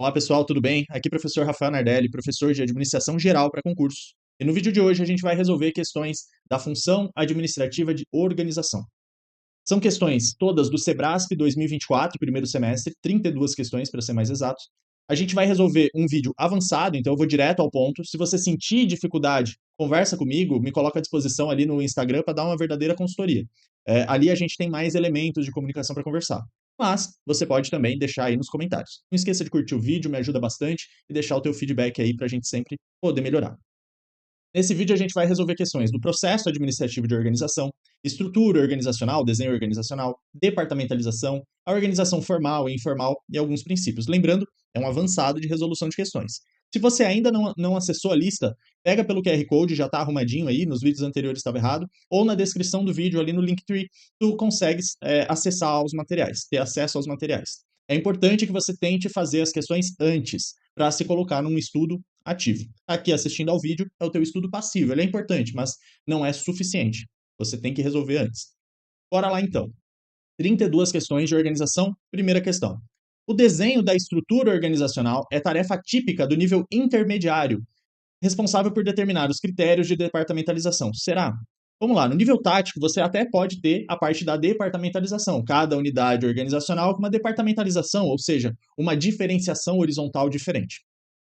Olá pessoal, tudo bem? Aqui é o professor Rafael Nardelli, professor de Administração Geral para concursos. E no vídeo de hoje a gente vai resolver questões da função administrativa de organização. São questões todas do Sebrasp 2024, primeiro semestre, 32 questões para ser mais exato. A gente vai resolver um vídeo avançado, então eu vou direto ao ponto. Se você sentir dificuldade, conversa comigo, me coloca à disposição ali no Instagram para dar uma verdadeira consultoria. Ali a gente tem mais elementos de comunicação para conversar. Mas você pode também deixar aí nos comentários. Não esqueça de curtir o vídeo, me ajuda bastante, e deixar o teu feedback aí para a gente sempre poder melhorar. Nesse vídeo a gente vai resolver questões do processo administrativo de organização, estrutura organizacional, desenho organizacional, departamentalização, a organização formal e informal e alguns princípios. Lembrando, é um avançado de resolução de questões. Se você ainda não acessou a lista, pega pelo QR Code, já está arrumadinho aí, nos vídeos anteriores estava errado, ou na descrição do vídeo ali no Linktree, tu consegues acessar aos materiais, ter acesso aos materiais. É importante que você tente fazer as questões antes, para se colocar num estudo ativo. Aqui assistindo ao vídeo é o teu estudo passivo. Ele é importante, mas não é suficiente. Você tem que resolver antes. Bora lá então. 32 questões de organização. Primeira questão. O desenho da estrutura organizacional é tarefa típica do nível intermediário, responsável por determinar os critérios de departamentalização. Será? Vamos lá, no nível tático, você até pode ter a parte da departamentalização, cada unidade organizacional com uma departamentalização, ou seja, uma diferenciação horizontal diferente.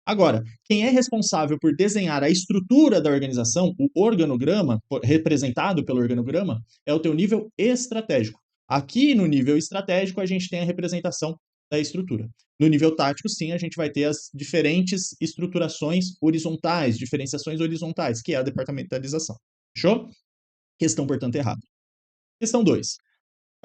Agora, quem é responsável por desenhar a estrutura da organização, o organograma, representado pelo organograma, é o teu nível estratégico. Aqui no nível estratégico, a gente tem a representação da estrutura. No nível tático, sim, a gente vai ter as diferentes estruturações horizontais, diferenciações horizontais, que é a departamentalização. Fechou? Questão, portanto, errada. Questão 2.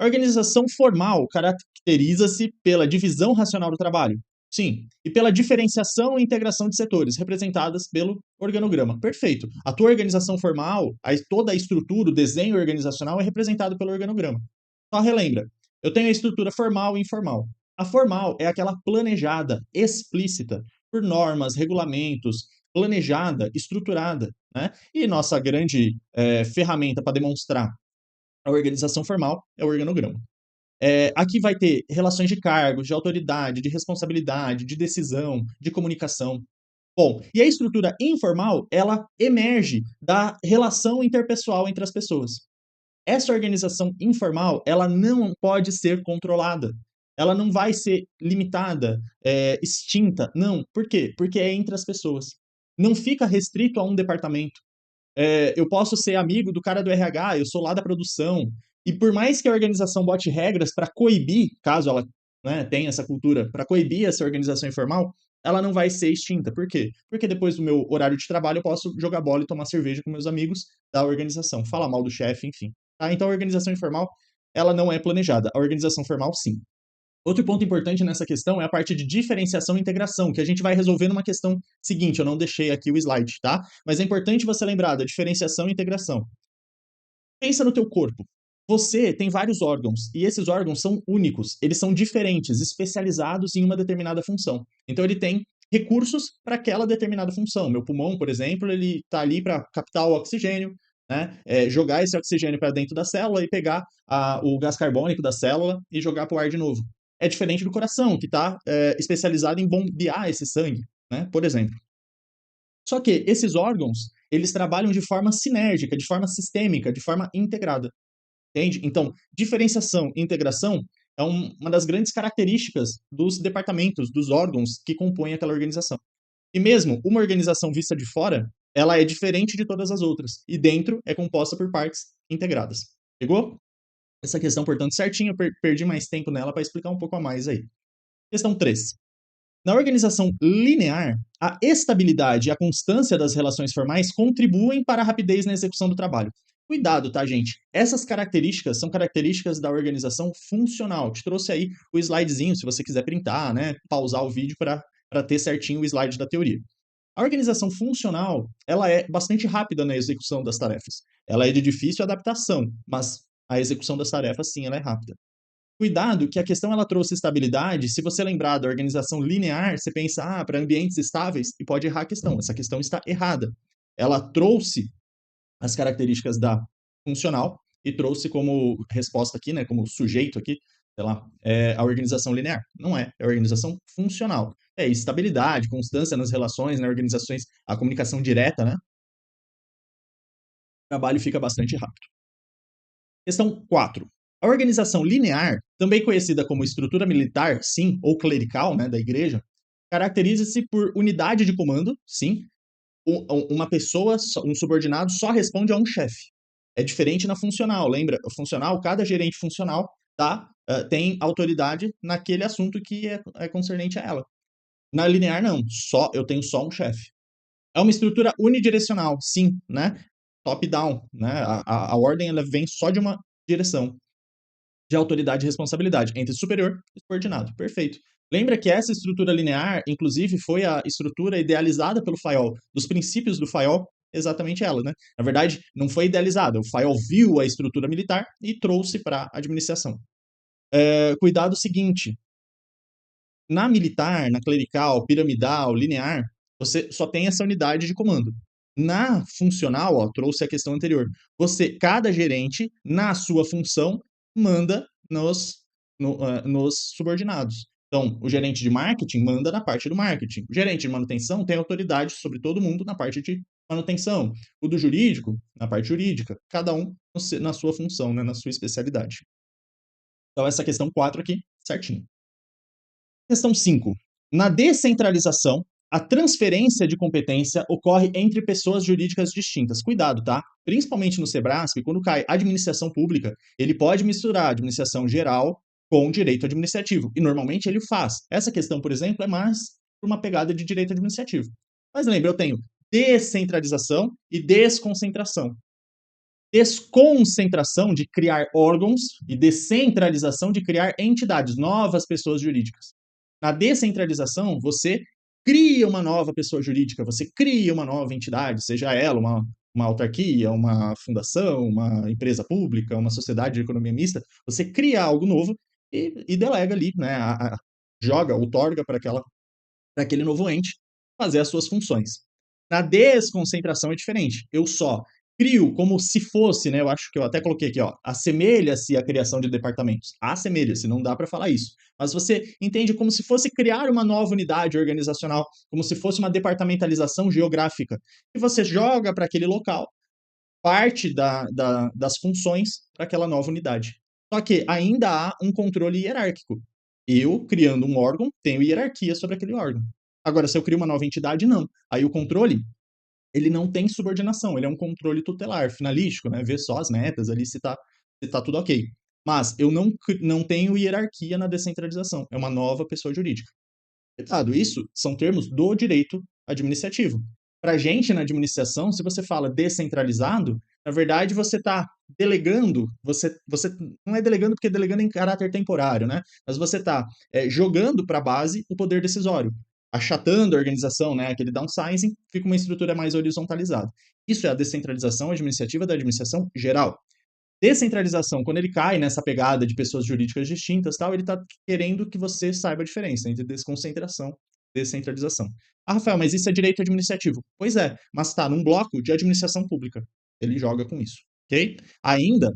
A organização formal caracteriza-se pela divisão racional do trabalho. Sim. E pela diferenciação e integração de setores, representadas pelo organograma. Perfeito. A tua organização formal, toda a estrutura, o desenho organizacional é representado pelo organograma. Só relembra. Eu tenho a estrutura formal e informal. A formal é aquela planejada, explícita, por normas, regulamentos, planejada, estruturada. Né? E nossa grande ferramenta para demonstrar a organização formal é o organograma. Aqui vai ter relações de cargos, de autoridade, de responsabilidade, de decisão, de comunicação. Bom, e a estrutura informal, ela emerge da relação interpessoal entre as pessoas. Essa organização informal, ela não pode ser controlada. Ela não vai ser limitada, extinta. Não. Por quê? Porque é entre as pessoas. Não fica restrito a um departamento. Eu posso ser amigo do cara do RH, eu sou lá da produção, e por mais que a organização bote regras para coibir, caso ela tenha essa cultura, para coibir essa organização informal, ela não vai ser extinta. Por quê? Porque depois do meu horário de trabalho eu posso jogar bola e tomar cerveja com meus amigos da organização, falar mal do chefe, enfim. Tá? Então a organização informal, ela não é planejada. A organização formal, sim. Outro ponto importante nessa questão é a parte de diferenciação e integração, que a gente vai resolver numa questão seguinte. Eu não deixei aqui o slide, tá? Mas é importante você lembrar da diferenciação e integração. Pensa no teu corpo. Você tem vários órgãos, e esses órgãos são únicos, eles são diferentes, especializados em uma determinada função. Então ele tem recursos para aquela determinada função. Meu pulmão, por exemplo, ele está ali para captar o oxigênio, né? Jogar esse oxigênio para dentro da célula e pegar o gás carbônico da célula e jogar para o ar de novo. É diferente do coração, que está especializado em bombear esse sangue, né? Por exemplo. Só que esses órgãos, eles trabalham de forma sinérgica, de forma sistêmica, de forma integrada. Entende? Então, diferenciação e integração é uma das grandes características dos departamentos, dos órgãos que compõem aquela organização. E mesmo uma organização vista de fora, ela é diferente de todas as outras. E dentro é composta por partes integradas. Pegou? Essa questão, portanto, certinho, eu perdi mais tempo nela para explicar um pouco a mais aí. Questão 3. Na organização linear, a estabilidade e a constância das relações formais contribuem para a rapidez na execução do trabalho. Cuidado, tá, gente? Essas características são características da organização funcional. Te trouxe aí o slidezinho, se você quiser printar, né? Pausar o vídeo para ter certinho o slide da teoria. A organização funcional, ela é bastante rápida na execução das tarefas. Ela é de difícil adaptação, mas a execução das tarefas, sim, ela é rápida. Cuidado que a questão ela trouxe estabilidade. Se você lembrar da organização linear, você pensa, para ambientes estáveis, e pode errar a questão. Essa questão está errada. Ela trouxe as características da funcional e trouxe como resposta aqui, né, como sujeito aqui, sei lá, é a organização linear. Não é, é a organização funcional. É estabilidade, constância nas relações, nas organizações, a comunicação direta, né? O trabalho fica bastante rápido. Questão 4. A organização linear, também conhecida como estrutura militar, sim, ou clerical, né, da igreja, caracteriza-se por unidade de comando, sim, uma pessoa, um subordinado só responde a um chefe. É diferente na funcional, lembra? Funcional, cada gerente funcional tem autoridade naquele assunto que é concernente a ela. Na linear, não. Eu tenho só um chefe. É uma estrutura unidirecional, sim, né? Top-down, né? A ordem ela vem só de uma direção de autoridade e responsabilidade entre superior e subordinado. Perfeito. Lembra que essa estrutura linear, inclusive, foi a estrutura idealizada pelo Fayol, dos princípios do Fayol, exatamente ela, né? Na verdade, não foi idealizada, o Fayol viu a estrutura militar e trouxe para a administração. Cuidado seguinte, na militar, na clerical, piramidal, linear, você só tem essa unidade de comando. Na funcional, ó, trouxe a questão anterior. Cada gerente, na sua função, manda nos subordinados. Então, o gerente de marketing manda na parte do marketing. O gerente de manutenção tem autoridade sobre todo mundo na parte de manutenção. O do jurídico, na parte jurídica. Cada um na sua função, né, na sua especialidade. Então, essa questão 4 aqui, certinho. Questão 5. Na descentralização, a transferência de competência ocorre entre pessoas jurídicas distintas. Cuidado, tá? Principalmente no Sebrasp, quando cai administração pública, ele pode misturar administração geral com direito administrativo. E normalmente ele faz. Essa questão, por exemplo, é mais uma pegada de direito administrativo. Mas lembra, eu tenho descentralização e desconcentração. Desconcentração de criar órgãos e descentralização de criar entidades, novas pessoas jurídicas. Na descentralização, você cria uma nova pessoa jurídica, você cria uma nova entidade, seja ela uma autarquia, uma fundação, uma empresa pública, uma sociedade de economia mista, você cria algo novo e delega ali, né, joga, outorga para aquele novo ente fazer as suas funções. Na desconcentração é diferente. Eu só crio como se fosse, né? Eu acho que eu até coloquei aqui, ó, assemelha-se à criação de departamentos. Assemelha-se, não dá para falar isso. Mas você entende como se fosse criar uma nova unidade organizacional, como se fosse uma departamentalização geográfica. E você joga para aquele local parte das funções para aquela nova unidade. Só que ainda há um controle hierárquico. Eu, criando um órgão, tenho hierarquia sobre aquele órgão. Agora, se eu crio uma nova entidade, não. Aí o controle, ele não tem subordinação, ele é um controle tutelar, finalístico, né? Ver só as metas ali se tá tudo ok. Mas eu não tenho hierarquia na descentralização, é uma nova pessoa jurídica. Cuidado, isso são termos do direito administrativo. Para a gente, na administração, se você fala descentralizado, na verdade você está delegando, você não é delegando porque delegando em caráter temporário, né? Mas você está jogando para a base o poder decisório, achatando a organização, né? Aquele downsizing, fica uma estrutura mais horizontalizada. Isso é a descentralização administrativa da administração geral. Descentralização, quando ele cai nessa pegada de pessoas jurídicas distintas, tal, ele está querendo que você saiba a diferença entre desconcentração e descentralização. Ah, Rafael, mas isso é direito administrativo. Pois é, mas está num bloco de administração pública. Ele joga com isso, ok? Ainda,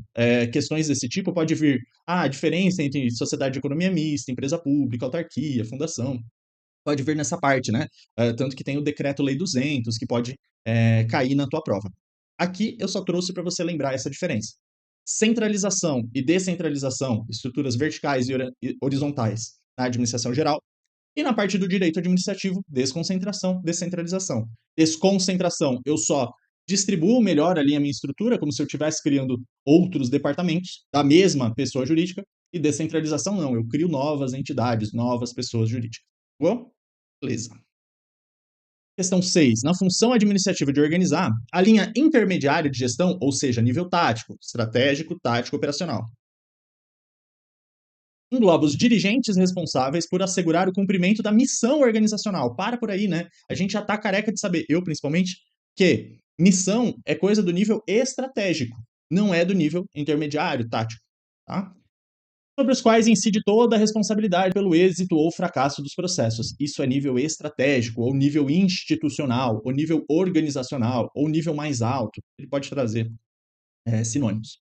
questões desse tipo pode vir a diferença entre sociedade de economia mista, empresa pública, autarquia, fundação. Pode vir nessa parte, né? Tanto que tem o Decreto-Lei 200, que pode cair na tua prova. Aqui eu só trouxe para você lembrar essa diferença. Centralização e descentralização, estruturas verticais e horizontais na administração geral, e na parte do direito administrativo, desconcentração, descentralização. Desconcentração, eu só distribuo melhor ali a minha estrutura, como se eu estivesse criando outros departamentos da mesma pessoa jurídica, e descentralização não, eu crio novas entidades, novas pessoas jurídicas. Bom? Beleza. Questão 6. Na função administrativa de organizar, a linha intermediária de gestão, ou seja, nível tático, estratégico, tático, operacional, engloba os dirigentes responsáveis por assegurar o cumprimento da missão organizacional. Para por aí, né? A gente já tá careca de saber, eu principalmente, que missão é coisa do nível estratégico, não é do nível intermediário, tático, tá? Sobre os quais incide toda a responsabilidade pelo êxito ou fracasso dos processos. Isso é nível estratégico, ou nível institucional, ou nível organizacional, ou nível mais alto. Ele pode trazer sinônimos.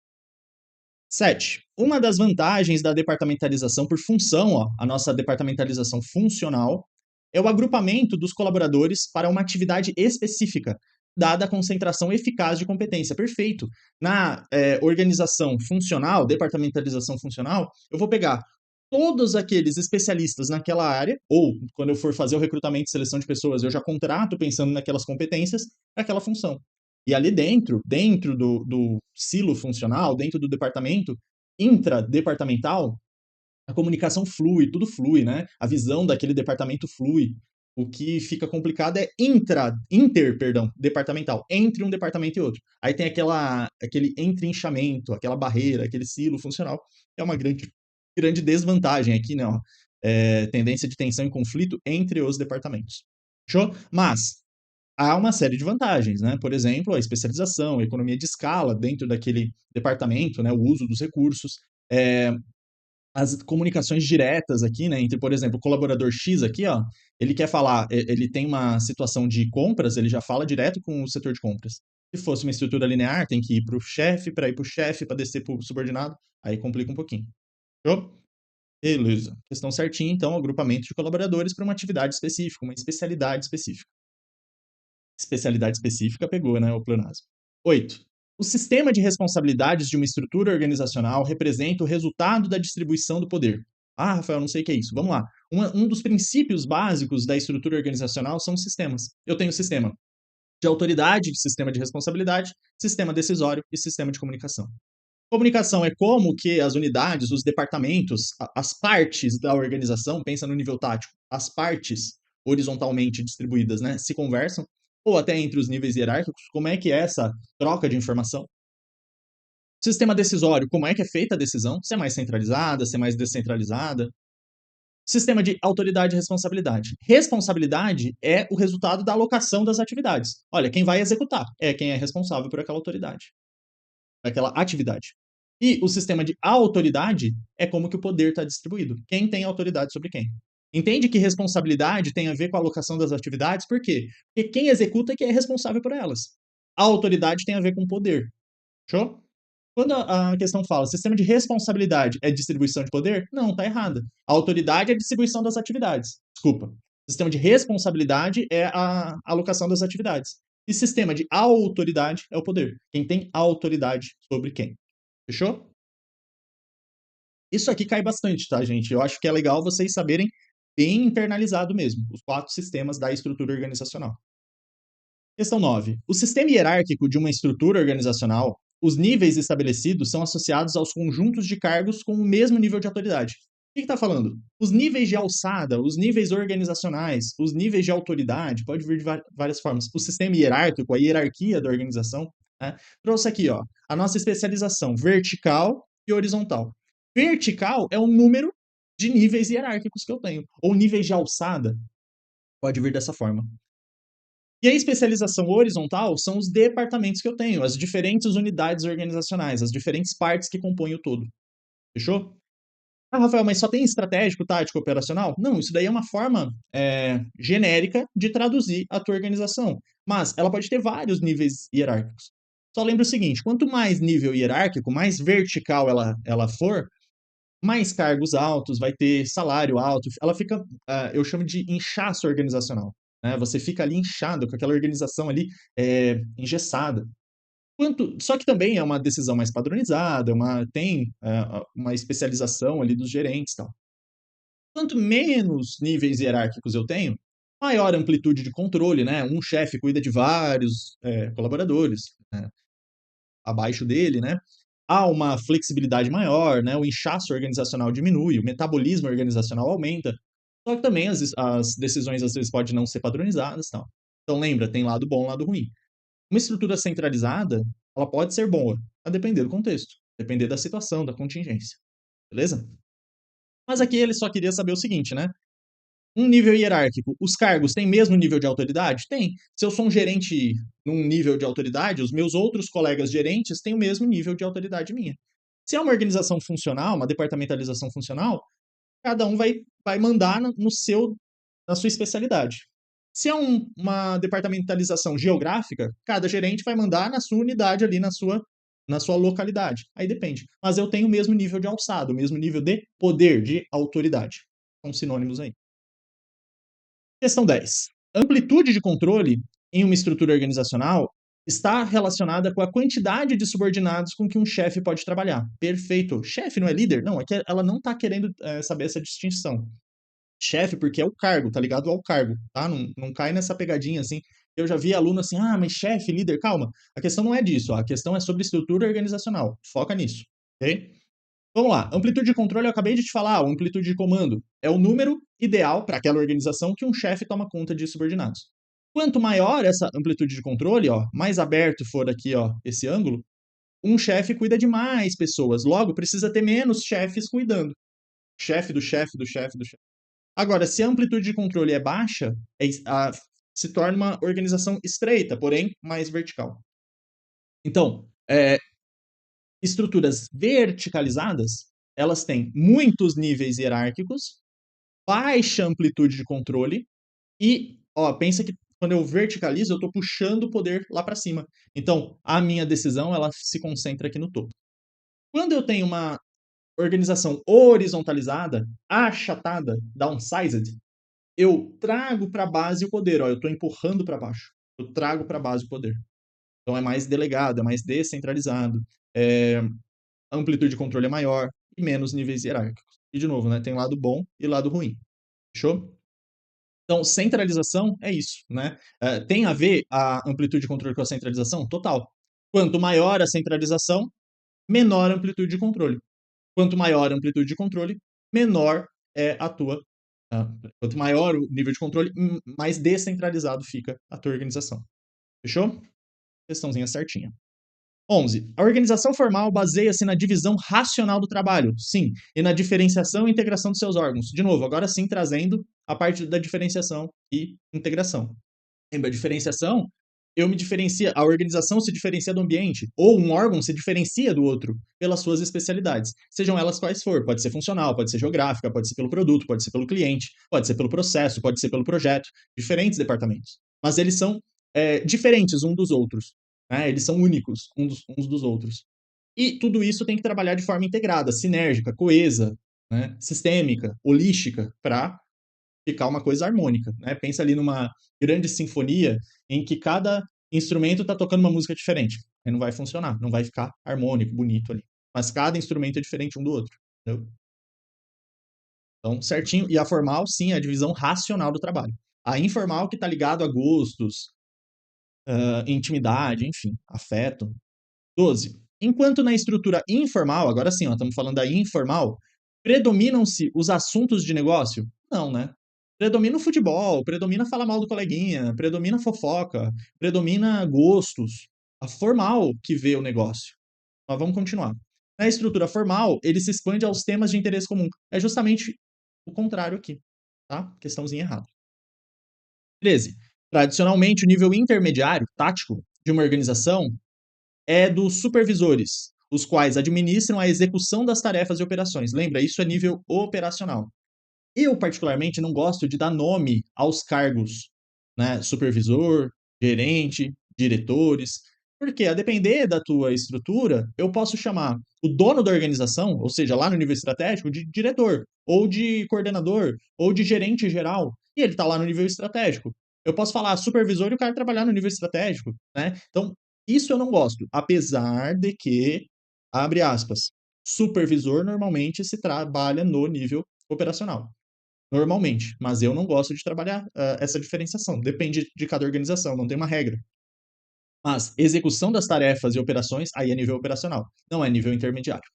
7. Uma das vantagens da departamentalização por função, ó, a nossa departamentalização funcional, é o agrupamento dos colaboradores para uma atividade específica, dada a concentração eficaz de competência. Perfeito. Na organização funcional, departamentalização funcional, eu vou pegar todos aqueles especialistas naquela área, ou quando eu for fazer o recrutamento e seleção de pessoas, eu já contrato pensando naquelas competências para aquela função. E ali dentro do silo funcional, dentro do departamento, intradepartamental, a comunicação flui, tudo flui, né? A visão daquele departamento flui. O que fica complicado é departamental, entre um departamento e outro. Aí tem aquele entrinchamento, aquela barreira, aquele silo funcional. É uma grande desvantagem aqui, né? Ó, tendência de tensão e conflito entre os departamentos. Fechou? Mas há uma série de vantagens, né? Por exemplo, a especialização, a economia de escala dentro daquele departamento, né? O uso dos recursos, as comunicações diretas aqui, né? Entre, por exemplo, o colaborador X aqui, ó, ele quer falar, ele tem uma situação de compras, ele já fala direto com o setor de compras. Se fosse uma estrutura linear, tem que ir para o chefe, para ir para o chefe, para descer para o subordinado, aí complica um pouquinho. Fechou? Beleza. Questão certinha, então, agrupamento de colaboradores para uma atividade específica, uma especialidade específica. Especialidade específica pegou, né, o pleonasmo. 8. O sistema de responsabilidades de uma estrutura organizacional representa o resultado da distribuição do poder. Ah, Rafael, não sei o que é isso. Vamos lá. Um dos princípios básicos da estrutura organizacional são os sistemas. Eu tenho sistema de autoridade, sistema de responsabilidade, sistema decisório e sistema de comunicação. Comunicação é como que as unidades, os departamentos, as partes da organização, pensa no nível tático, as partes horizontalmente distribuídas, né, se conversam, ou até entre os níveis hierárquicos, como é que é essa troca de informação. Sistema decisório, como é que é feita a decisão, se é mais centralizada, se é mais descentralizada. Sistema de autoridade e responsabilidade. Responsabilidade é o resultado da alocação das atividades. Olha, quem vai executar é quem é responsável por aquela autoridade, aquela atividade. E o sistema de autoridade é como que o poder está distribuído. Quem tem autoridade sobre quem. Entende que responsabilidade tem a ver com a alocação das atividades? Por quê? Porque quem executa é quem é responsável por elas. A autoridade tem a ver com poder. Show? Quando a questão fala sistema de responsabilidade é distribuição de poder, não, está errada. A autoridade é a distribuição das atividades. Desculpa. Sistema de responsabilidade é a alocação das atividades. E sistema de autoridade é o poder. Quem tem autoridade sobre quem. Fechou? Isso aqui cai bastante, tá, gente? Eu acho que é legal vocês saberem bem internalizado mesmo, os 4 sistemas da estrutura organizacional. Questão 9. O sistema hierárquico de uma estrutura organizacional, os níveis estabelecidos são associados aos conjuntos de cargos com o mesmo nível de autoridade. O que está falando? Os níveis de alçada, os níveis organizacionais, os níveis de autoridade, pode vir de várias formas. O sistema hierárquico, a hierarquia da organização, né? Trouxe aqui, ó, a nossa especialização vertical e horizontal. Vertical é o número de níveis hierárquicos que eu tenho, ou níveis de alçada, pode vir dessa forma. E a especialização horizontal são os departamentos que eu tenho, as diferentes unidades organizacionais, as diferentes partes que compõem o todo. Fechou? Ah, Rafael, mas só tem estratégico, tático, operacional? Não, isso daí é uma forma genérica de traduzir a tua organização. Mas ela pode ter vários níveis hierárquicos. Só lembra o seguinte: quanto mais nível hierárquico, mais vertical ela for, mais cargos altos, vai ter salário alto. Ela fica, eu chamo de inchaço organizacional. Né? Você fica ali inchado, com aquela organização ali engessada. Só que também é uma decisão mais padronizada, tem uma especialização ali dos gerentes e tal. Quanto menos níveis hierárquicos eu tenho, maior amplitude de controle, né? Um chefe cuida de vários colaboradores, né? Abaixo dele, né? Há uma flexibilidade maior, né? O inchaço organizacional diminui, o metabolismo organizacional aumenta. Só que também as decisões às vezes podem não ser padronizadas, tal. Então lembra, tem lado bom, lado ruim. Uma estrutura centralizada, ela pode ser boa, a depender do contexto, depender da situação, da contingência. Beleza? Mas aqui ele só queria saber o seguinte, né? Um nível hierárquico, os cargos têm mesmo nível de autoridade? Tem. Se eu sou um gerente num nível de autoridade, os meus outros colegas gerentes têm o mesmo nível de autoridade minha. Se é uma organização funcional, uma departamentalização funcional, cada um vai mandar na sua especialidade. Se é uma departamentalização geográfica, cada gerente vai mandar na sua unidade ali, na sua na sua localidade. Aí depende. Mas eu tenho o mesmo nível de alçada, o mesmo nível de poder, de autoridade. São sinônimos aí. Questão 10. Amplitude de controle em uma estrutura organizacional está relacionada com a quantidade de subordinados com que um chefe pode trabalhar. Perfeito. Chefe não é líder? Não, é que ela não está querendo saber essa distinção. Chefe, porque é o cargo, tá ligado ao cargo, tá? Não cai nessa pegadinha assim. Eu já vi aluno assim, mas chefe, líder, calma. A questão não é disso, a questão é sobre estrutura organizacional. Foca nisso, ok? Vamos lá, amplitude de controle eu acabei de te falar, o amplitude de comando é o número ideal para aquela organização que um chefe toma conta de subordinados. Quanto maior essa amplitude de controle, ó, mais aberto for aqui, ó, esse ângulo, um chefe cuida de mais pessoas, logo precisa ter menos chefes cuidando. Chefe do chefe do chefe do chefe. Agora, se a amplitude de controle é baixa, se torna uma organização estreita, porém mais vertical. Então, estruturas verticalizadas, elas têm muitos níveis hierárquicos, baixa amplitude de controle e, ó, pensa que quando eu verticalizo, eu estou puxando o poder lá para cima. Então, a minha decisão, ela se concentra aqui no topo. Quando eu tenho uma organização horizontalizada, achatada, downsized, eu trago para a base o poder, ó, eu estou empurrando para baixo. Eu trago para a base o poder. Então é mais delegado, é mais descentralizado, a amplitude de controle é maior e menos níveis hierárquicos. E de novo, né, tem lado bom e lado ruim. Fechou? Então, centralização é isso, né? Tem a ver a amplitude de controle com a centralização? Total. Quanto maior a centralização, menor a amplitude de controle. Quanto maior a amplitude de controle, menor é a tua. Quanto maior o nível de controle, mais descentralizado fica a tua organização. Fechou? Questãozinha certinha. 11. A organização formal baseia-se na divisão racional do trabalho, sim, e na diferenciação e integração dos seus órgãos. De novo, agora sim trazendo a parte da diferenciação e integração. Lembra, diferenciação? Eu me diferencio, a organização se diferencia do ambiente, ou um órgão se diferencia do outro pelas suas especialidades, sejam elas quais for. Pode ser funcional, pode ser geográfica, pode ser pelo produto, pode ser pelo cliente, pode ser pelo processo, pode ser pelo projeto, diferentes departamentos. Mas eles são diferentes uns dos outros, né? Eles são únicos uns dos outros. E tudo isso tem que trabalhar de forma integrada, sinérgica, coesa, né? Sistêmica, holística, para ficar uma coisa harmônica, né? Pensa ali numa grande sinfonia em que cada instrumento está tocando uma música diferente. Aí não vai funcionar, não vai ficar harmônico, bonito ali. Mas cada instrumento é diferente um do outro, entendeu? Então, certinho. E a formal, sim, é a divisão racional do trabalho. A informal que está ligado a gostos, intimidade, enfim, afeto. 12. Enquanto na estrutura informal, agora sim, ó, estamos falando da informal, predominam-se os assuntos de negócio? Não, né? Predomina o futebol, predomina falar mal do coleguinha, predomina fofoca, predomina gostos. A formal que vê o negócio. Mas vamos continuar. Na estrutura formal, ele se expande aos temas de interesse comum. É justamente o contrário aqui, tá? Questãozinha errada. 13. Tradicionalmente, o nível intermediário, tático, de uma organização é dos supervisores, os quais administram a execução das tarefas e operações. Lembra, isso é nível operacional. Eu, particularmente, não gosto de dar nome aos cargos, né? Supervisor, gerente, diretores, porque a depender da tua estrutura, eu posso chamar o dono da organização, ou seja, lá no nível estratégico, de diretor, ou de coordenador, ou de gerente geral, e ele está lá no nível estratégico. Eu posso falar supervisor e o cara trabalhar no nível estratégico, né? Então, isso eu não gosto, apesar de que, abre aspas, supervisor normalmente se trabalha no nível operacional. Normalmente, mas eu não gosto de trabalhar essa diferenciação. Depende de cada organização, não tem uma regra. Mas execução das tarefas e operações, aí é nível operacional, não é nível intermediário.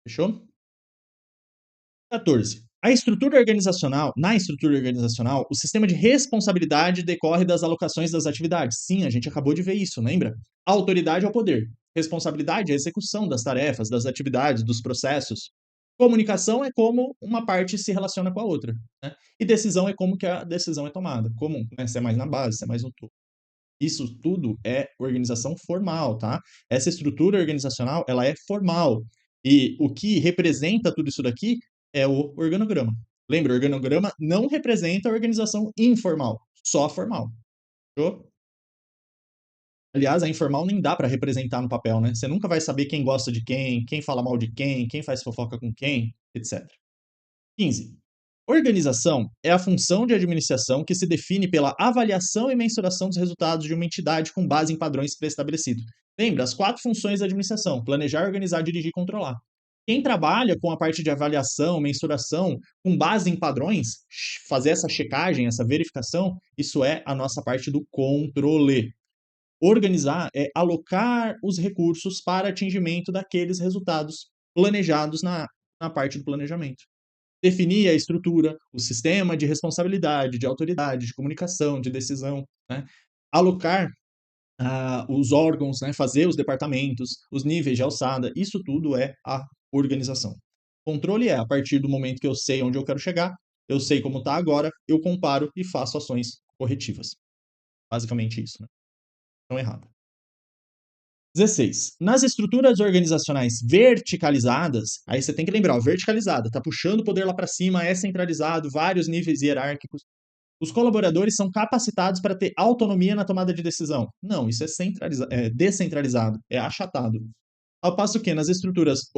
Fechou? 14. Na estrutura organizacional, o sistema de responsabilidade decorre das alocações das atividades. Sim, a gente acabou de ver isso, lembra? A autoridade é o poder. Responsabilidade é a execução das tarefas, das atividades, dos processos. Comunicação é como uma parte se relaciona com a outra, né? E decisão é como que a decisão é tomada. Como, né? Se é mais na base, se é mais no topo. Isso tudo é organização formal, tá? Essa estrutura organizacional, ela é formal. E o que representa tudo isso daqui é o organograma. Lembra, o organograma não representa a organização informal, só formal. Fechou? Aliás, a informal nem dá para representar no papel, né? Você nunca vai saber quem gosta de quem fala mal de quem faz fofoca com quem, etc. 15. Organização é a função de administração que se define pela avaliação e mensuração dos resultados de uma entidade com base em padrões pré-estabelecidos. Lembra, as 4 funções da administração: planejar, organizar, dirigir e controlar. Quem trabalha com a parte de avaliação, mensuração, com base em padrões, fazer essa checagem, essa verificação, isso é a nossa parte do controle. Organizar é alocar os recursos para atingimento daqueles resultados planejados na parte do planejamento. Definir a estrutura, o sistema de responsabilidade, de autoridade, de comunicação, de decisão, né? Alocar os órgãos, né? Fazer os departamentos, os níveis de alçada, isso tudo é a organização. Controle é a partir do momento que eu sei onde eu quero chegar, eu sei como está agora, eu comparo e faço ações corretivas. Basicamente isso, né? Então, errado. 16. Nas estruturas organizacionais verticalizadas, aí você tem que lembrar, verticalizada, tá puxando o poder lá para cima, é centralizado, vários níveis hierárquicos. Os colaboradores são capacitados para ter autonomia na tomada de decisão. Não, isso é descentralizado, é achatado. Ao passo que nas estruturas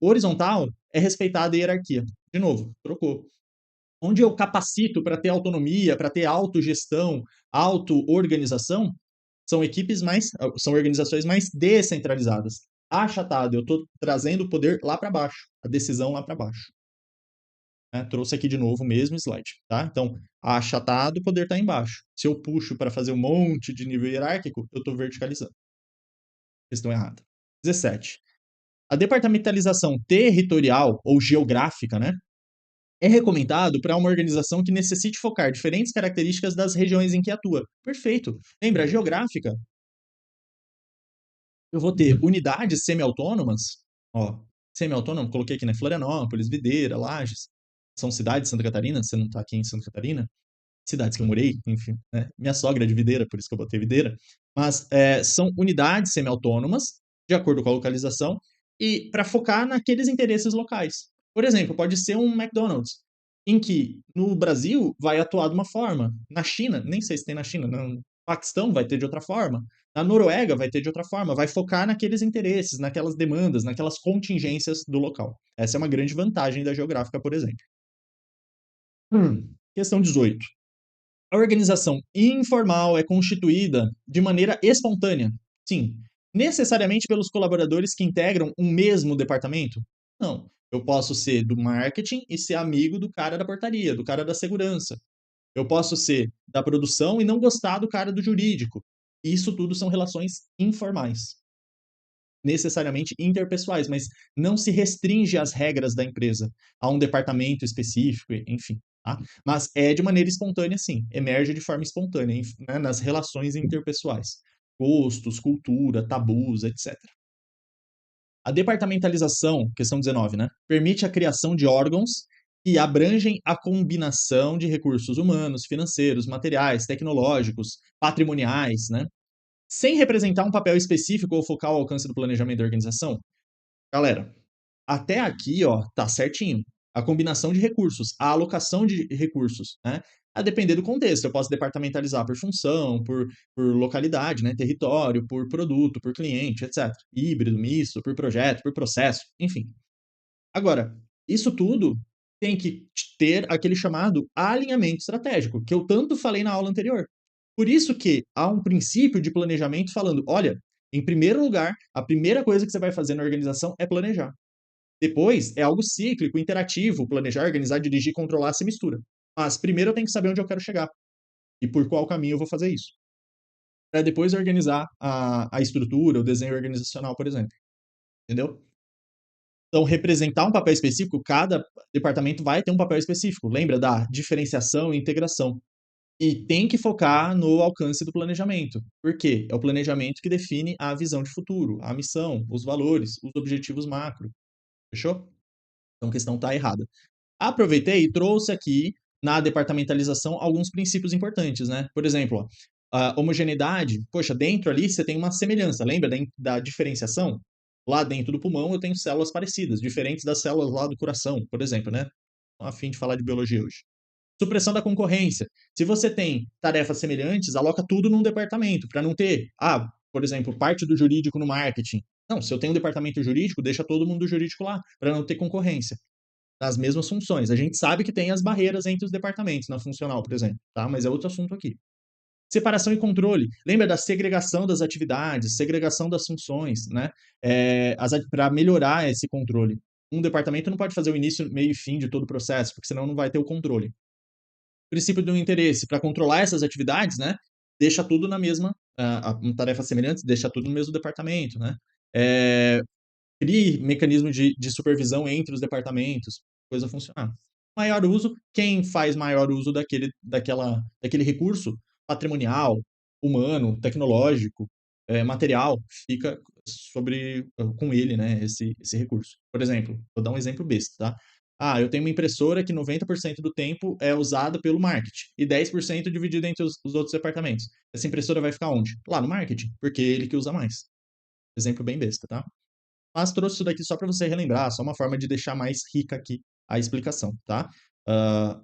horizontal é respeitada a hierarquia. De novo, trocou. Onde eu capacito para ter autonomia, para ter autogestão, auto-organização, são organizações mais descentralizadas. Achatado, eu estou trazendo o poder lá para baixo, a decisão lá para baixo. Trouxe aqui de novo o mesmo slide, tá? Então, achatado, o poder está embaixo. Se eu puxo para fazer um monte de nível hierárquico, eu estou verticalizando. Questão errada. 17. A departamentalização territorial ou geográfica, né? É recomendado para uma organização que necessite focar diferentes características das regiões em que atua. Perfeito. Lembra, geográfica, eu vou ter unidades semi-autônomas, ó, semi-autônomo, coloquei aqui, né, Florianópolis, Videira, Lages, são cidades de Santa Catarina, você não está aqui em Santa Catarina, cidades que eu morei, enfim, né, minha sogra é de Videira, por isso que eu botei Videira, mas são unidades semi-autônomas, de acordo com a localização, e para focar naqueles interesses locais. Por exemplo, pode ser um McDonald's, em que no Brasil vai atuar de uma forma, na China, nem sei se tem na China, no Paquistão vai ter de outra forma, na Noruega vai ter de outra forma, vai focar naqueles interesses, naquelas demandas, naquelas contingências do local. Essa é uma grande vantagem da geográfica, por exemplo. Questão 18. A organização informal é constituída de maneira espontânea. Sim. Necessariamente pelos colaboradores que integram um mesmo departamento? Não. Eu posso ser do marketing e ser amigo do cara da portaria, do cara da segurança. Eu posso ser da produção e não gostar do cara do jurídico. Isso tudo são relações informais, necessariamente interpessoais, mas não se restringe às regras da empresa, a um departamento específico, enfim. Tá? Mas é de maneira espontânea, sim, emerge de forma espontânea, né, nas relações interpessoais. Gostos, cultura, tabus, etc. A departamentalização, questão 19, né, permite a criação de órgãos que abrangem a combinação de recursos humanos, financeiros, materiais, tecnológicos, patrimoniais, né, sem representar um papel específico ou focar o alcance do planejamento da organização. Galera, até aqui, ó, tá certinho. A combinação de recursos, a alocação de recursos, né? A depender do contexto, eu posso departamentalizar por função, por localidade, né? Território, por produto, por cliente, etc. Híbrido, misto, por projeto, por processo, enfim. Agora, isso tudo tem que ter aquele chamado alinhamento estratégico, que eu tanto falei na aula anterior. Por isso que há um princípio de planejamento falando, olha, em primeiro lugar, a primeira coisa que você vai fazer na organização é planejar. Depois é algo cíclico, interativo, planejar, organizar, dirigir, controlar, se mistura. Mas primeiro eu tenho que saber onde eu quero chegar e por qual caminho eu vou fazer isso. Para depois organizar a estrutura, o desenho organizacional, por exemplo. Entendeu? Então, representar um papel específico, cada departamento vai ter um papel específico. Lembra da diferenciação e integração. E tem que focar no alcance do planejamento. Por quê? É o planejamento que define a visão de futuro, a missão, os valores, os objetivos macro. Fechou? Então, a questão está errada. Aproveitei e trouxe aqui na departamentalização alguns princípios importantes, né? Por exemplo, ó, a homogeneidade, poxa, dentro ali você tem uma semelhança, lembra da diferenciação? Lá dentro do pulmão eu tenho células parecidas, diferentes das células lá do coração, por exemplo, né? A fim de falar de biologia hoje. Supressão da concorrência. Se você tem tarefas semelhantes, aloca tudo num departamento, para não ter, por exemplo, parte do jurídico no marketing. Não, se eu tenho um departamento jurídico, deixa todo mundo do jurídico lá, para não ter concorrência. Nas mesmas funções. A gente sabe que tem as barreiras entre os departamentos, na funcional, por exemplo, tá? Mas é outro assunto aqui. Separação e controle. Lembra da segregação das atividades, segregação das funções, né? Para melhorar esse controle. Um departamento não pode fazer o início, meio e fim de todo o processo, porque senão não vai ter o controle. Princípio do interesse, para controlar essas atividades, né? Deixa tudo na mesma, tarefas semelhantes, deixa tudo no mesmo departamento, né? Crie mecanismo de supervisão entre os departamentos, coisa funcionar. Maior uso, quem faz maior uso daquele recurso patrimonial, humano, tecnológico, material, fica com ele, né, esse recurso. Por exemplo, vou dar um exemplo besta, tá? Eu tenho uma impressora que 90% do tempo é usada pelo marketing e 10% dividido entre os outros departamentos. Essa impressora vai ficar onde? Lá no marketing, porque é ele que usa mais. Exemplo bem besta, tá? Mas trouxe isso daqui só para você relembrar, só uma forma de deixar mais rica aqui a explicação, tá? Ah,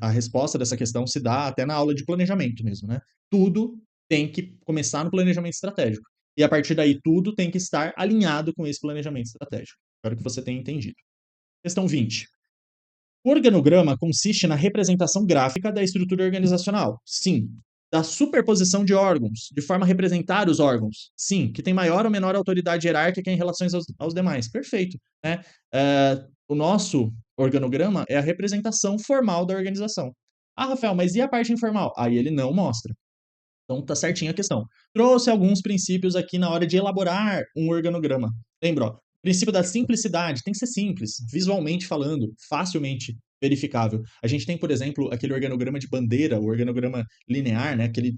a resposta dessa questão se dá até na aula de planejamento mesmo, né? Tudo tem que começar no planejamento estratégico. E a partir daí, tudo tem que estar alinhado com esse planejamento estratégico. Espero que você tenha entendido. Questão 20. O organograma consiste na representação gráfica da estrutura organizacional. Sim. Da superposição de órgãos, de forma a representar os órgãos. Sim. Que tem maior ou menor autoridade hierárquica em relação aos demais. Perfeito. Né? O nosso organograma é a representação formal da organização. Rafael, mas e a parte informal? Aí ele não mostra. Então tá certinha a questão. Trouxe alguns princípios aqui na hora de elaborar um organograma. Lembra, ó, princípio da simplicidade, tem que ser simples, visualmente falando, facilmente verificável. A gente tem, por exemplo, aquele organograma de bandeira, o organograma linear, né, aquele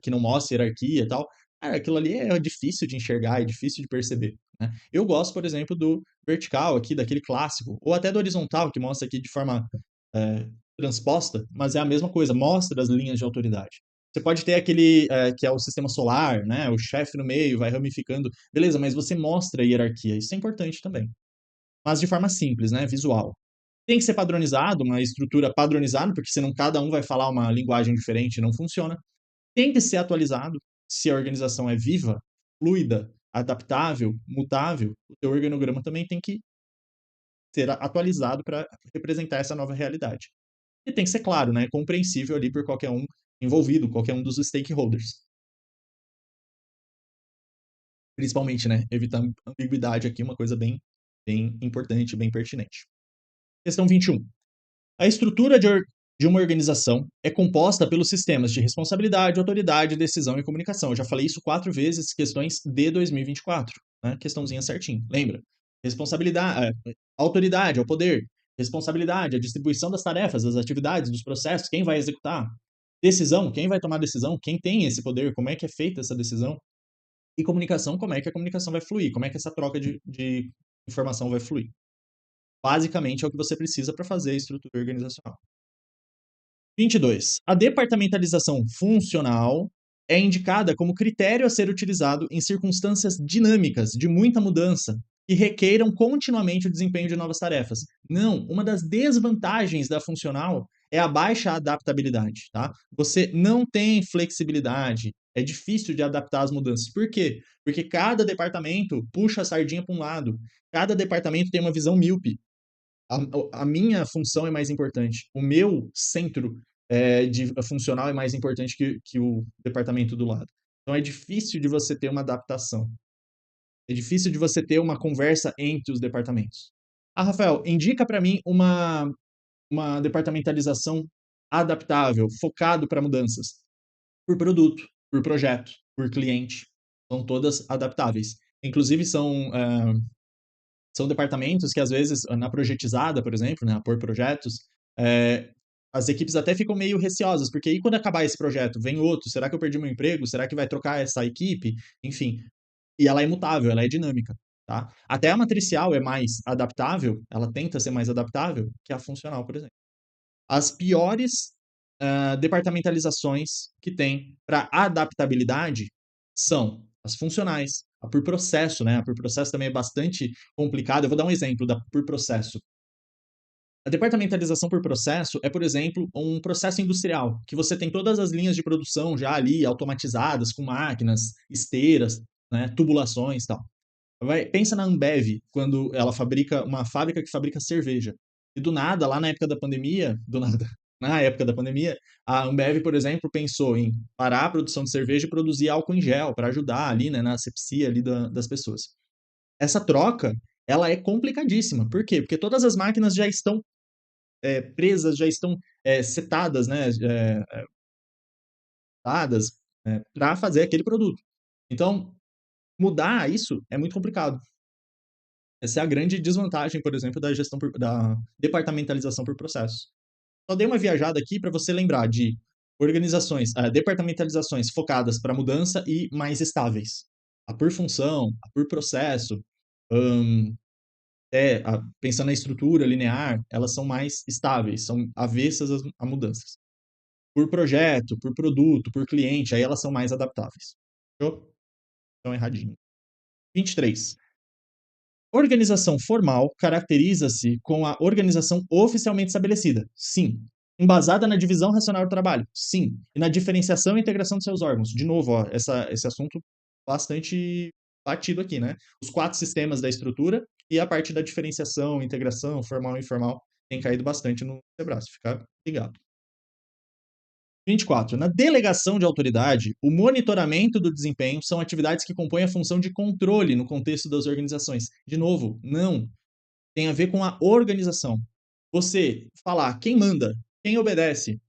que não mostra hierarquia e tal. Cara, aquilo ali é difícil de enxergar, é difícil de perceber. Né? Eu gosto, por exemplo, do vertical aqui, daquele clássico, ou até do horizontal, que mostra aqui de forma é, transposta, mas é a mesma coisa, mostra as linhas de autoridade. Você pode ter aquele que é o sistema solar, né? O chefe no meio vai ramificando. Beleza, mas você mostra a hierarquia. Isso é importante também. Mas de forma simples, né? Visual. Tem que ser padronizado, uma estrutura padronizada, porque senão cada um vai falar uma linguagem diferente e não funciona. Tem que ser atualizado, se a organização é viva, fluida, adaptável, mutável, o teu organograma também tem que ser atualizado para representar essa nova realidade. E tem que ser claro, né? Compreensível ali por qualquer um envolvido, qualquer um dos stakeholders. Principalmente, né? Evitar ambiguidade aqui, uma coisa bem importante, bem pertinente. Questão 21. A estrutura de uma organização é composta pelos sistemas de responsabilidade, autoridade, decisão e comunicação. Eu já falei isso 4 vezes, questões de 2024. Né? Questãozinha certinho. Lembra? Responsabilidade, autoridade, é o poder. Responsabilidade, a distribuição das tarefas, das atividades, dos processos, quem vai executar. Decisão, quem vai tomar decisão, quem tem esse poder, como é que é feita essa decisão. E comunicação, como é que a comunicação vai fluir, como é que essa troca de informação vai fluir. Basicamente é o que você precisa para fazer a estrutura organizacional. 22. A departamentalização funcional é indicada como critério a ser utilizado em circunstâncias dinâmicas de muita mudança que requeiram continuamente o desempenho de novas tarefas. Não, uma das desvantagens da funcional é a baixa adaptabilidade, tá? Você não tem flexibilidade, é difícil de adaptar às mudanças. Por quê? Porque cada departamento puxa a sardinha para um lado, cada departamento tem uma visão míope. A minha função é mais importante. O meu centro funcional é mais importante que o departamento do lado. Então é difícil de você ter uma adaptação. É difícil de você ter uma conversa entre os departamentos. Rafael, indica para mim uma departamentalização adaptável, focado para mudanças. Por produto, por projeto, por cliente. São todas adaptáveis. Inclusive, são departamentos que, às vezes, na projetizada, por exemplo, né, por projetos, as equipes até ficam meio receosas, porque aí quando acabar esse projeto, vem outro, será que eu perdi meu emprego? Será que vai trocar essa equipe? Enfim, e ela é imutável, ela é dinâmica, tá? Até a matricial é mais adaptável, ela tenta ser mais adaptável que a funcional, por exemplo. As piores departamentalizações que tem para adaptabilidade são as funcionais, a por processo, né? A por processo também é bastante complicado. Eu vou dar um exemplo da por processo. A departamentalização por processo é, por exemplo, um processo industrial, que você tem todas as linhas de produção já ali automatizadas, com máquinas, esteiras, né, tubulações e tal. Pensa na Ambev, quando ela fabrica uma fábrica que fabrica cerveja. E do nada, lá na época da pandemia, do nada, na época da pandemia, a Ambev, por exemplo, pensou em parar a produção de cerveja e produzir álcool em gel para ajudar ali, né, na asepsia ali das pessoas. Essa troca, ela é complicadíssima. Por quê? Porque todas as máquinas já estão presas, já estão setadas, né, dadas para fazer aquele produto. Então, mudar isso é muito complicado. Essa é a grande desvantagem, por exemplo, da departamentalização por processos. Só dei uma viajada aqui para você lembrar de departamentalizações focadas para mudança e mais estáveis. A por função, a por processo, hum, pensando na estrutura linear, elas são mais estáveis, são avessas a mudanças. Por projeto, por produto, por cliente, aí elas são mais adaptáveis. Fechou? Então, erradinho. 23. Organização formal caracteriza-se com a organização oficialmente estabelecida. Sim. Embasada na divisão racional do trabalho. Sim. E na diferenciação e integração de seus órgãos. De novo, ó, esse assunto bastante batido aqui, né? Os 4 sistemas da estrutura e a parte da diferenciação, integração, formal e informal tem caído bastante no Sebrae. Fica ligado. 24. Na delegação de autoridade, o monitoramento do desempenho são atividades que compõem a função de controle no contexto das organizações. De novo, não. Tem a ver com a organização. Você falar quem manda, quem obedece,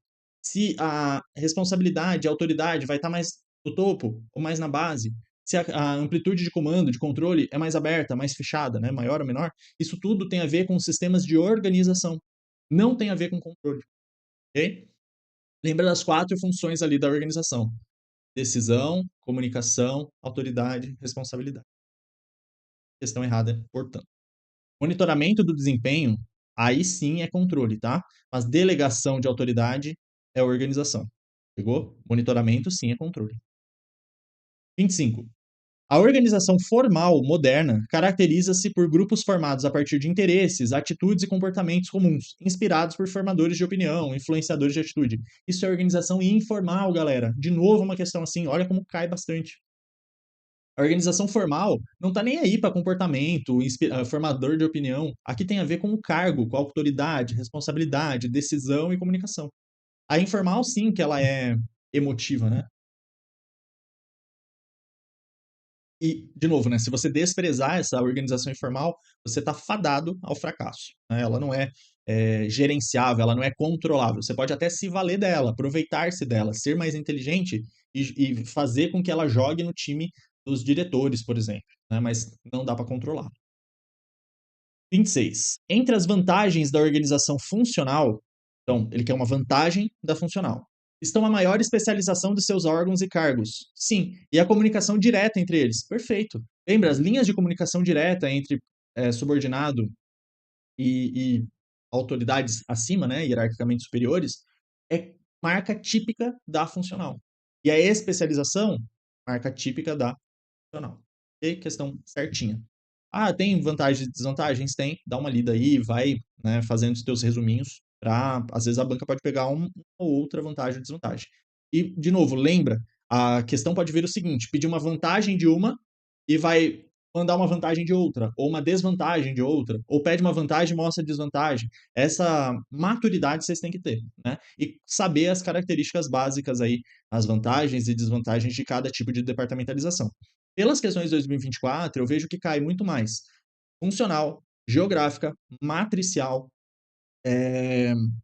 se a responsabilidade, a autoridade vai estar mais no topo ou mais na base, se a amplitude de comando, de controle é mais aberta, mais fechada, né, maior ou menor, isso tudo tem a ver com sistemas de organização. Não tem a ver com controle. Ok? Lembra das 4 funções ali da organização: decisão, comunicação, autoridade, responsabilidade. Questão errada, portanto. Monitoramento do desempenho, aí sim é controle, tá? Mas delegação de autoridade é organização. Pegou? Monitoramento sim é controle. 25. A organização formal moderna caracteriza-se por grupos formados a partir de interesses, atitudes e comportamentos comuns, inspirados por formadores de opinião, influenciadores de atitude. Isso é organização informal, galera. De novo, uma questão assim, olha como cai bastante. A organização formal não está nem aí para comportamento, formador de opinião. Aqui tem a ver com o cargo, com a autoridade, responsabilidade, decisão e comunicação. A informal, sim, que ela é emotiva, né? E, de novo, né, se você desprezar essa organização informal, você está fadado ao fracasso. Né? Ela não é gerenciável, ela não é controlável. Você pode até se valer dela, aproveitar-se dela, ser mais inteligente e fazer com que ela jogue no time dos diretores, por exemplo. Né? Mas não dá para controlar. 26. Entre as vantagens da organização funcional, então, ele quer uma vantagem da funcional, estão a maior especialização de seus órgãos e cargos. Sim, e a comunicação direta entre eles. Perfeito. Lembra, as linhas de comunicação direta entre subordinado e autoridades acima, né, hierarquicamente superiores, é marca típica da funcional. E a especialização, marca típica da funcional. E questão certinha. Ah, tem vantagens e desvantagens? Tem. Dá uma lida aí, vai, né, fazendo os teus resuminhos às vezes a banca pode pegar uma ou outra vantagem ou desvantagem. E, de novo, lembra, a questão pode vir o seguinte, pedir uma vantagem de uma e vai mandar uma vantagem de outra, ou uma desvantagem de outra, ou pede uma vantagem e mostra desvantagem. Essa maturidade vocês têm que ter, né? E saber as características básicas aí, as vantagens e desvantagens de cada tipo de departamentalização. Pelas questões de 2024, eu vejo que cai muito mais funcional, geográfica, matricial,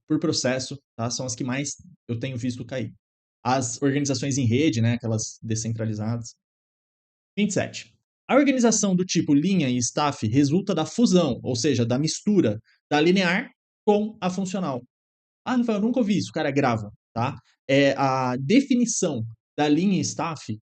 por processo, tá? São as que mais eu tenho visto cair. As organizações em rede, né, aquelas descentralizadas. 27. A organização do tipo linha e staff resulta da fusão, ou seja, da mistura da linear com a funcional. Ah, Rafael, eu nunca ouvi isso, cara, grava, tá? É a definição da linha e staff,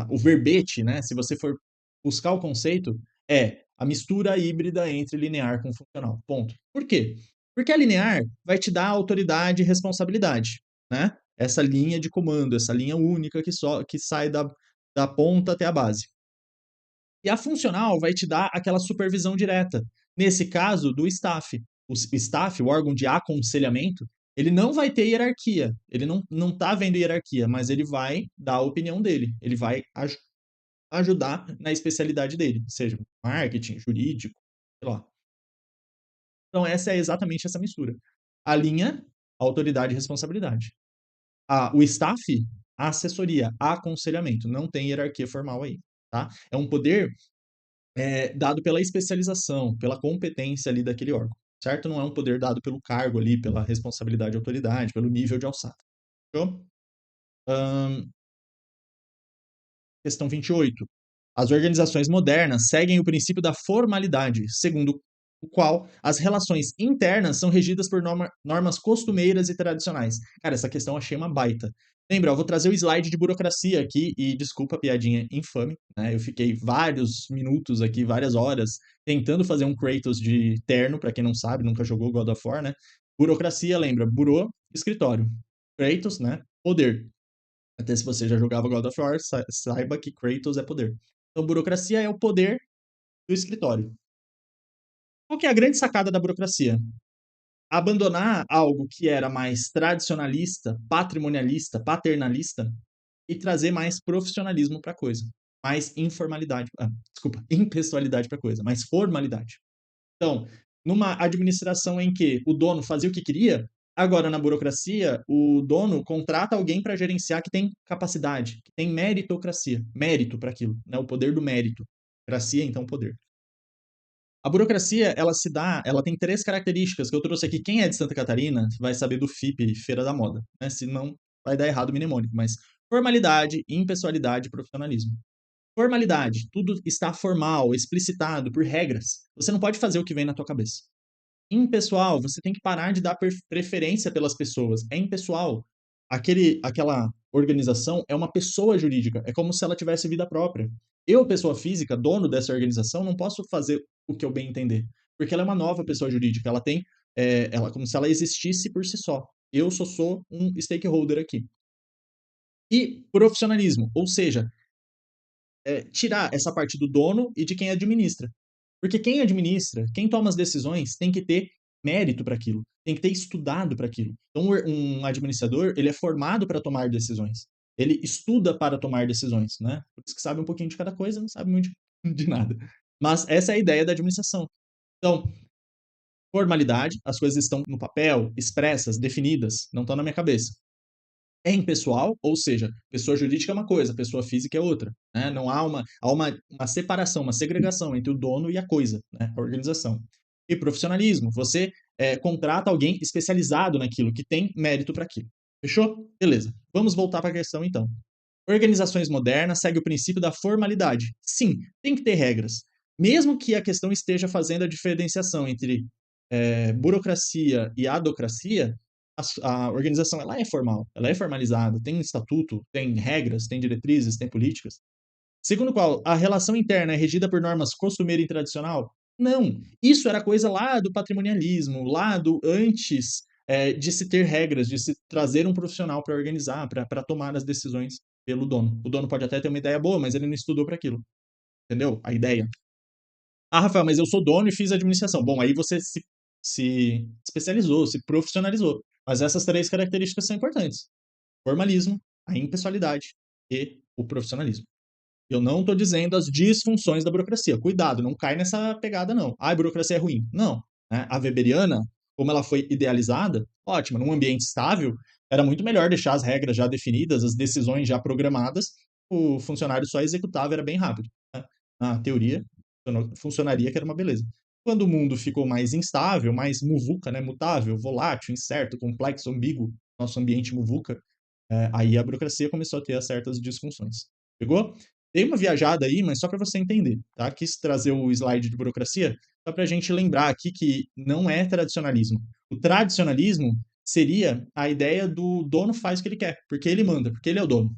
o verbete, né? Se você for buscar o conceito, é a mistura híbrida entre linear com funcional. Ponto. Por quê? Porque a linear vai te dar autoridade e responsabilidade, né? Essa linha de comando, essa linha única que sai da ponta até a base. E a funcional vai te dar aquela supervisão direta, nesse caso, do staff. o staff, o órgão de aconselhamento, ele não vai ter hierarquia. Ele não tá vendo hierarquia, mas ele vai dar a opinião dele. Ele vai ajudar na especialidade dele, seja marketing, jurídico, sei lá. Então, essa é exatamente essa mistura. A linha, autoridade e responsabilidade. O staff, a assessoria, aconselhamento. Não tem hierarquia formal aí, tá? É um poder dado pela especialização, pela competência ali daquele órgão, certo? Não é um poder dado pelo cargo ali, pela responsabilidade e autoridade, pelo nível de alçada. Fechou? Ahn, Questão 28. As organizações modernas seguem o princípio da formalidade, segundo o qual as relações internas são regidas por normas costumeiras e tradicionais. Cara, essa questão eu achei uma baita. Lembra, eu vou trazer o slide de burocracia aqui e desculpa a piadinha infame, né? Eu fiquei vários minutos aqui, várias horas, tentando fazer um Kratos de terno, para quem não sabe, nunca jogou God of War, né? Burocracia, lembra, burô, escritório. Kratos, né? Poder. Até se você já jogava God of War, saiba que Kratos é poder. Então, burocracia é o poder do escritório. Qual que é a grande sacada da burocracia? Abandonar algo que era mais tradicionalista, patrimonialista, paternalista e trazer mais profissionalismo para a coisa. Mais informalidade, desculpa, impessoalidade para a coisa, mais formalidade. Então, numa administração em que o dono fazia o que queria, agora na burocracia, o dono contrata alguém para gerenciar que tem capacidade, que tem meritocracia, mérito para aquilo, né? O poder do mérito. Cracia, então, poder. A burocracia, ela tem três características que eu trouxe aqui. Quem é de Santa Catarina vai saber do FIP, Feira da Moda, né? Senão vai dar errado o mnemônico, mas formalidade, impessoalidade e profissionalismo. Formalidade, tudo está formal, explicitado por regras. Você não pode fazer o que vem na tua cabeça. Impessoal, você tem que parar de dar preferência pelas pessoas. É impessoal. Aquela organização é uma pessoa jurídica, é como se ela tivesse vida própria. Eu, pessoa física, dono dessa organização, não posso fazer o que eu bem entender, porque ela é uma nova pessoa jurídica, ela tem, ela como se ela existisse por si só. Eu só sou um stakeholder aqui. E profissionalismo, ou seja, tirar essa parte do dono e de quem administra. Porque quem administra, quem toma as decisões, tem que ter mérito para aquilo, tem que ter estudado para aquilo. Então, um administrador, ele é formado para tomar decisões. Ele estuda para tomar decisões, né? Por isso que sabe um pouquinho de cada coisa, não sabe muito de nada. Mas essa é a ideia da administração. Então, formalidade, as coisas estão no papel, expressas, definidas, não estão na minha cabeça. É impessoal, ou seja, pessoa jurídica é uma coisa, pessoa física é outra, né? Não há uma separação, uma segregação entre o dono e a coisa, né? A organização. E profissionalismo, você contrata alguém especializado naquilo, que tem mérito para aquilo. Fechou? Beleza. Vamos voltar para a questão então. Organizações modernas seguem o princípio da formalidade. Sim, tem que ter regras. Mesmo que a questão esteja fazendo a diferenciação entre burocracia e adocracia, a organização ela é formal, ela é formalizada, tem estatuto, tem regras, tem diretrizes, tem políticas. Segundo o qual a relação interna é regida por normas costumeira e tradicional? Não. Isso era coisa lá do patrimonialismo, lá do antes de se ter regras, de se trazer um profissional para organizar, para tomar as decisões pelo dono. O dono pode até ter uma ideia boa, mas ele não estudou para aquilo. Entendeu? A ideia. Ah, Rafael, mas eu sou dono e fiz administração. Bom, aí você se especializou, se profissionalizou. Mas essas três características são importantes: formalismo, a impessoalidade e o profissionalismo. Eu não estou dizendo as disfunções da burocracia. Cuidado, não cai nessa pegada, não. Ah, a burocracia é ruim. Não. Né? A weberiana, como ela foi idealizada, ótima. Num ambiente estável, era muito melhor deixar as regras já definidas, as decisões já programadas, o funcionário só executava, era bem rápido. Né? Na teoria, funcionaria que era uma beleza. Quando o mundo ficou mais instável, mais muvuca, né? Mutável, volátil, incerto, complexo, ambíguo, nosso ambiente muvuca, aí a burocracia começou a ter certas disfunções. Pegou? Dei uma viajada aí, mas só para você entender, tá? Quis trazer o slide de burocracia só para a gente lembrar aqui que não é tradicionalismo. O tradicionalismo seria a ideia do dono faz o que ele quer, porque ele manda, porque ele é o dono.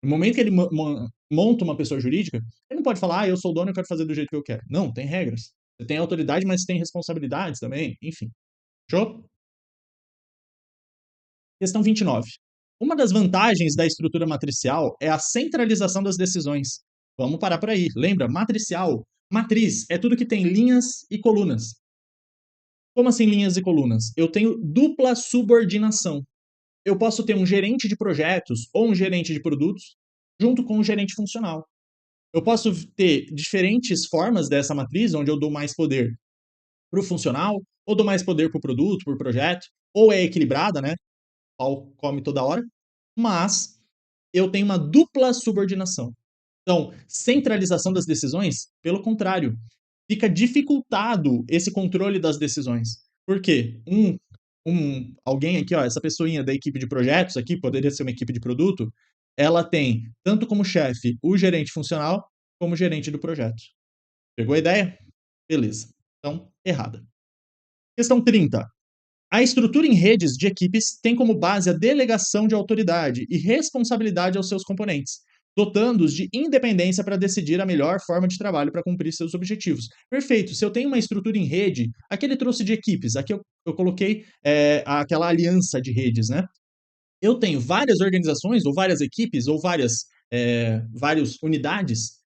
No momento que ele monta uma pessoa jurídica, ele não pode falar, eu sou o dono e eu quero fazer do jeito que eu quero. Não, tem regras. Você tem autoridade, mas tem responsabilidades também, enfim. Show? Questão 29. Uma das vantagens da estrutura matricial é a centralização das decisões. Vamos parar por aí. Lembra? Matricial. Matriz é tudo que tem linhas e colunas. Como assim linhas e colunas? Eu tenho dupla subordinação. Eu posso ter um gerente de projetos ou um gerente de produtos junto com um gerente funcional. Eu posso ter diferentes formas dessa matriz, onde eu dou mais poder para o funcional, ou dou mais poder para o produto, para o projeto, ou é equilibrada, né? Pau come toda hora, mas eu tenho uma dupla subordinação. Então, centralização das decisões, pelo contrário, fica dificultado esse controle das decisões. Por quê? Alguém aqui, ó, essa pessoinha da equipe de projetos aqui, poderia ser uma equipe de produto, ela tem tanto como chefe o gerente funcional, como o gerente do projeto. Pegou a ideia? Beleza. Então, errada. Questão 30. A estrutura em redes de equipes tem como base a delegação de autoridade e responsabilidade aos seus componentes, dotando-os de independência para decidir a melhor forma de trabalho para cumprir seus objetivos. Perfeito. Se eu tenho uma estrutura em rede, aqui ele trouxe de equipes, aqui eu coloquei aquela aliança de redes, né? Eu tenho várias organizações, ou várias equipes, ou várias unidades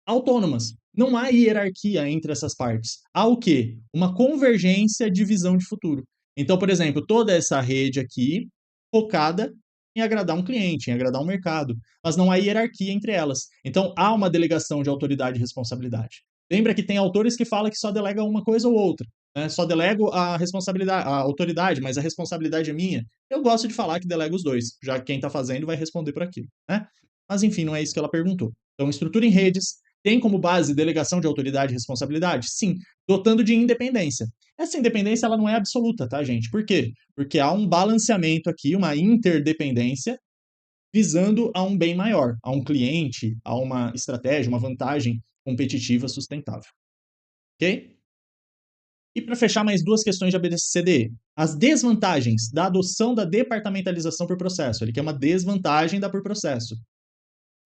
autônomas. Não há hierarquia entre essas partes. Há o quê? Uma convergência de visão de futuro. Então, por exemplo, toda essa rede aqui focada em agradar um cliente, em agradar um mercado, mas não há hierarquia entre elas. Então, há uma delegação de autoridade e responsabilidade. Lembra que tem autores que falam que só delega uma coisa ou outra, né? Só delego a responsabilidade, a autoridade, mas a responsabilidade é minha. Eu gosto de falar que delego os dois, já que quem está fazendo vai responder por aquilo, né? Mas enfim, não é isso que ela perguntou. Então, estrutura em redes, tem como base delegação de autoridade e responsabilidade? Sim, dotando de independência. Essa independência ela não é absoluta, tá, gente? Por quê? Porque há um balanceamento aqui, uma interdependência, visando a um bem maior, a um cliente, a uma estratégia, uma vantagem competitiva sustentável. Ok? E para fechar, mais duas questões de ABCDE. As desvantagens da adoção da departamentalização por processo. Ele quer uma desvantagem da por processo.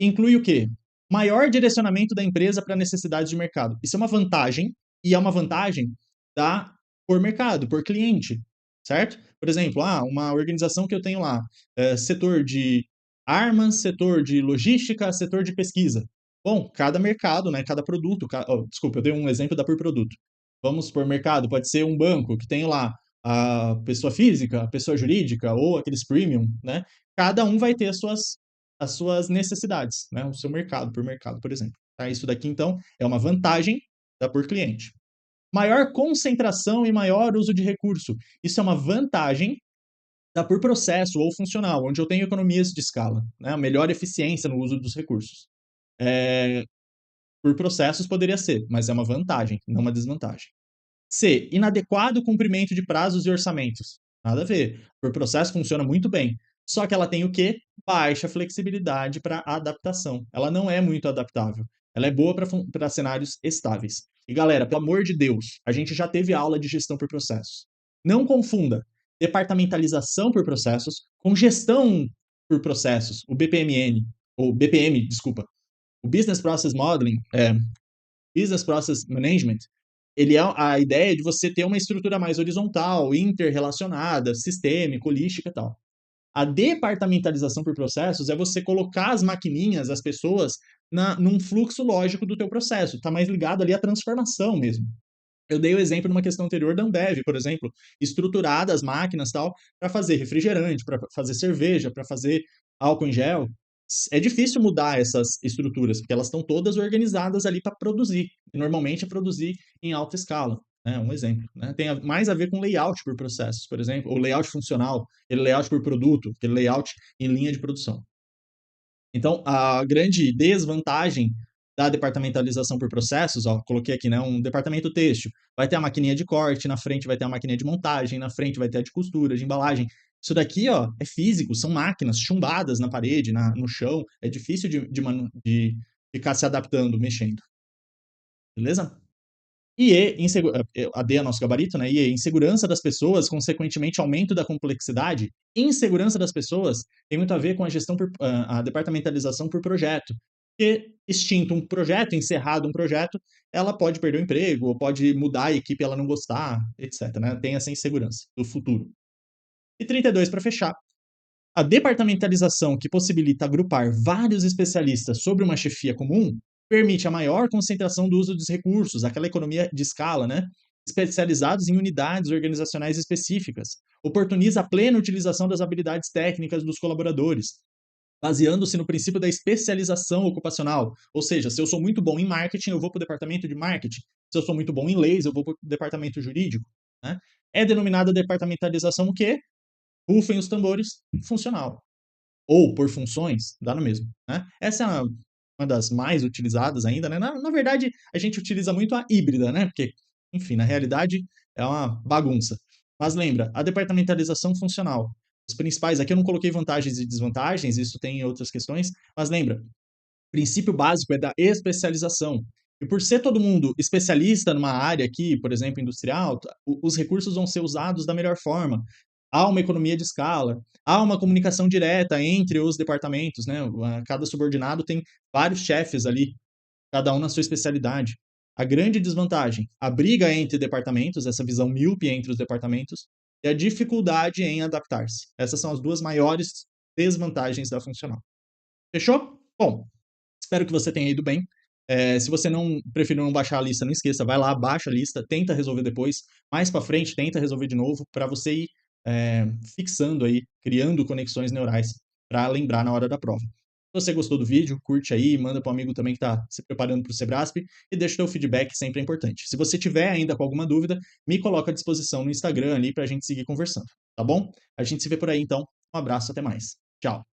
Inclui o quê? Maior direcionamento da empresa para necessidades de mercado. Isso é uma vantagem, e é uma vantagem da por mercado, por cliente, certo? Por exemplo, uma organização que eu tenho lá, setor de armas, setor de logística, setor de pesquisa. Bom, cada mercado, né, cada produto, desculpa, eu dei um exemplo da por produto. Vamos por mercado, pode ser um banco que tem lá a pessoa física, a pessoa jurídica ou aqueles premium, né? Cada um vai ter as suas necessidades, né? O seu mercado, por exemplo. Tá? Isso daqui, então, é uma vantagem da por cliente. Maior concentração e maior uso de recurso. Isso é uma vantagem da por processo ou funcional, onde eu tenho economias de escala, né? Melhor eficiência no uso dos recursos. Por processos poderia ser, mas é uma vantagem, não uma desvantagem. C. Inadequado cumprimento de prazos e orçamentos. Nada a ver. Por processo funciona muito bem. Só que ela tem o quê? Baixa flexibilidade para adaptação. Ela não é muito adaptável. Ela é boa para cenários estáveis. E galera, pelo amor de Deus, a gente já teve aula de gestão por processos. Não confunda departamentalização por processos com gestão por processos, o BPMN, ou BPM, desculpa. O Business Process Modeling, Business Process Management, ele é a ideia de você ter uma estrutura mais horizontal, interrelacionada, sistêmica, holística e tal. A departamentalização por processos é você colocar as maquininhas, as pessoas, num fluxo lógico do teu processo. Está mais ligado ali à transformação mesmo. Eu dei o exemplo numa questão anterior da Ambev, por exemplo, estruturada as máquinas tal para fazer refrigerante, para fazer cerveja, para fazer álcool em gel. É difícil mudar essas estruturas, porque elas estão todas organizadas ali para produzir. E normalmente é produzir em alta escala. Né? Um exemplo. Né? Tem mais a ver com layout por processos, por exemplo, ou layout funcional, aquele layout por produto, aquele layout em linha de produção. Então, a grande desvantagem da departamentalização por processos, ó, coloquei aqui, né, um departamento têxtil, vai ter a maquininha de corte, na frente vai ter a maquininha de montagem, na frente vai ter a de costura, de embalagem. Isso daqui, ó, é físico, são máquinas chumbadas na parede, no chão, é difícil de ficar se adaptando, mexendo. Beleza? A D é nosso gabarito, né? IE, insegurança das pessoas, consequentemente, aumento da complexidade. Insegurança das pessoas tem muito a ver com a departamentalização por projeto. Porque extinto um projeto, encerrado um projeto, ela pode perder o emprego, ou pode mudar a equipe, ela não gostar, etc. Né? Tem essa insegurança do futuro. E 32, para fechar. A departamentalização que possibilita agrupar vários especialistas sobre uma chefia comum permite a maior concentração do uso dos recursos, aquela economia de escala, né? especializados em unidades organizacionais específicas, oportuniza a plena utilização das habilidades técnicas dos colaboradores, baseando-se no princípio da especialização ocupacional. Ou seja, se eu sou muito bom em marketing, eu vou para o departamento de marketing. Se eu sou muito bom em leis, eu vou para o departamento jurídico. Né? É denominada departamentalização o quê? Rufem os tambores, funcional. Ou por funções, dá no mesmo. Né? Essa é uma das mais utilizadas ainda. Né? Na verdade, a gente utiliza muito a híbrida, né? Porque, enfim, na realidade é uma bagunça. Mas lembra, a departamentalização funcional. Os principais, aqui eu não coloquei vantagens e desvantagens, isso tem em outras questões, mas lembra, o princípio básico é da especialização. E por ser todo mundo especialista numa área aqui, por exemplo, industrial, os recursos vão ser usados da melhor forma. Há uma economia de escala, há uma comunicação direta entre os departamentos, né? Cada subordinado tem vários chefes ali, cada um na sua especialidade. A grande desvantagem, a briga entre departamentos, essa visão míope entre os departamentos, e a dificuldade em adaptar-se. Essas são as duas maiores desvantagens da funcional. Fechou? Bom, espero que você tenha ido bem. Se você não preferiu não baixar a lista, não esqueça, vai lá, baixa a lista, tenta resolver depois. Mais para frente, tenta resolver de novo, para você ir fixando aí, criando conexões neurais para lembrar na hora da prova. Se você gostou do vídeo, curte aí, manda para um amigo também que está se preparando para o Sebrasp e deixa o teu feedback, sempre é importante. Se você tiver ainda com alguma dúvida, me coloca à disposição no Instagram ali para a gente seguir conversando, tá bom? A gente se vê por aí então. Um abraço, até mais. Tchau.